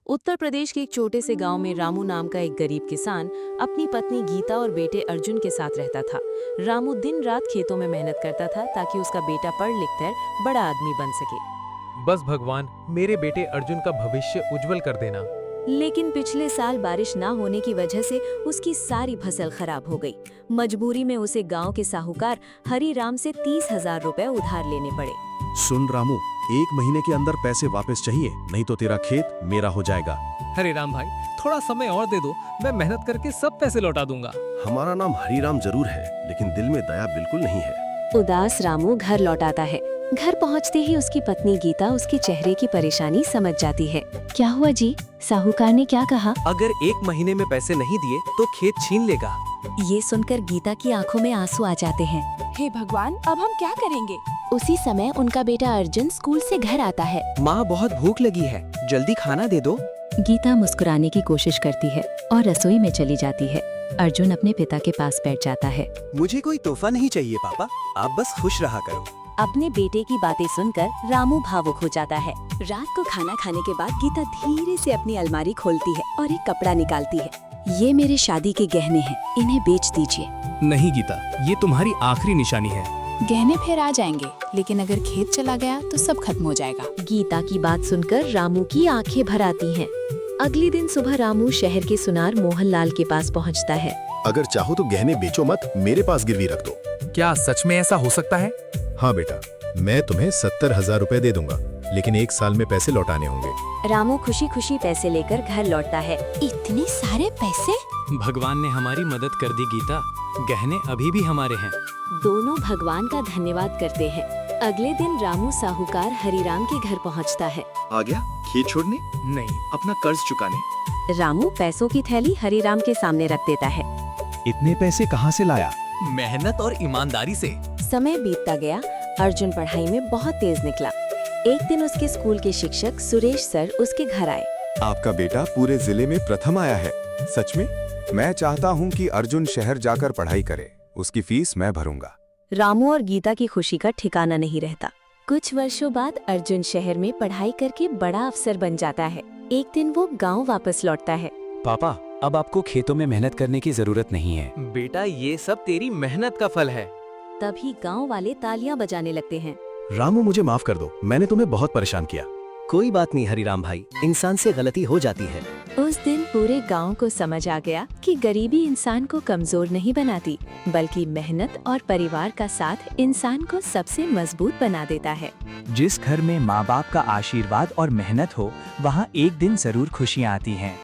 उत्तर प्रदेश के एक छोटे से गांव में रामू नाम का एक गरीब किसान अपनी पत्नी गीता और बेटे अर्जुन के साथ रहता था। रामू दिन रात खेतों में मेहनत करता था ताकि उसका बेटा पढ़ लिख कर बड़ा आदमी बन सके। बस भगवान मेरे बेटे अर्जुन का भविष्य उज्जवल कर देना। लेकिन पिछले साल बारिश ना होने की वजह से उसकी सारी फसल खराब हो गई। मजबूरी में उसे गांव के साहूकार हरिराम से 30,000 रुपए उधार लेने पड़े। सुन रामू, 1 महीने के अंदर पैसे वापस चाहिए, नहीं तो तेरा खेत मेरा हो जाएगा। हरिराम भाई, थोड़ा समय और दे दो, मैं मेहनत करके सब पैसे लौटा दूंगा। हमारा नाम हरिराम जरूर है, लेकिन दिल में दया बिल्कुल नहीं है। उदास रामू घर लौटाता है। घर पहुंचते ही उसकी पत्नी गीता उसके चेहरे की परेशानी समझ जाती है। क्या हुआ जी? साहूकार ने क्या कहा? अगर 1 महीने में पैसे नहीं दिए तो खेत छीन लेगा। ये सुनकर गीता की आंखों में आंसू आ जाते हैं। हे भगवान, अब हम क्या करेंगे? उसी समय उनका बेटा अर्जुन स्कूल से घर आता है। माँ, बहुत भूख लगी है, जल्दी खाना दे दो। गीता मुस्कुराने की कोशिश करती है और रसोई में चली जाती है। अर्जुन अपने पिता के पास बैठ जाता है। मुझे कोई तोहफा नहीं चाहिए पापा, आप बस खुश रहा करो। अपने बेटे की बातें सुनकर रामू भावुक हो जाता है। रात को खाना खाने के बाद गीता धीरे से अपनी अलमारी खोलती है और एक कपड़ा निकालती है। ये मेरे शादी के गहने हैं, इन्हें बेच दीजिए। नहीं गीता, ये तुम्हारी आखिरी निशानी है। गहने फिर आ जाएंगे, लेकिन अगर खेत चला गया तो सब खत्म हो जाएगा। गीता की बात सुनकर रामू की आंखें भर आती हैं। अगले दिन सुबह रामू शहर के सुनार मोहनलाल के पास पहुंचता है। अगर चाहो तो गहने बेचो मत, मेरे पास गिरवी रख दो। क्या सच में ऐसा हो सकता है? हाँ बेटा, मैं तुम्हें 70,000 रुपए दे दूंगा, लेकिन 1 साल में पैसे लौटाने होंगे। रामू खुशी खुशी पैसे लेकर घर लौटता है। इतने सारे पैसे? भगवान ने हमारी मदद कर दी गीता, गहने अभी भी हमारे हैं। दोनों भगवान का धन्यवाद करते हैं। अगले दिन रामू साहूकार हरिराम के घर पहुंचता है। आ गया खेत छोड़ने? नहीं, अपना कर्ज चुकाने। रामू पैसों की थैली हरिराम के सामने रख देता है। इतने पैसे कहाँ से लाया? मेहनत और ईमानदारी से। समय बीतता गया। अर्जुन पढ़ाई में बहुत तेज निकला। एक दिन उसके स्कूल के शिक्षक सुरेश सर उसके घर आए। आपका बेटा पूरे जिले में प्रथम आया है। सच में? मैं चाहता हूं कि अर्जुन शहर जाकर पढ़ाई करे। उसकी फीस मैं भरूंगा। रामू और गीता की खुशी का ठिकाना नहीं रहता। कुछ वर्षों बाद अर्जुन शहर में पढ़ाई करके बड़ा अफसर बन जाता है। एक दिन वो गांव वापस लौटता है। पापा, अब आपको खेतों में मेहनत करने की जरूरत नहीं है। बेटा, ये सब तेरी मेहनत का फल है। तभी गांव वाले तालियां बजाने लगते हैं। रामू, मुझे माफ कर दो, मैंने तुम्हें बहुत परेशान किया। कोई बात नहीं हरिराम भाई, इंसान से गलती हो जाती है। उस दिन पूरे गांव को समझ आ गया कि गरीबी इंसान को कमजोर नहीं बनाती, बल्कि मेहनत और परिवार का साथ इंसान को सबसे मजबूत बना देता है। जिस घर में माँ बाप का आशीर्वाद और मेहनत हो, वहाँ एक दिन जरूर खुशियाँ आती हैं।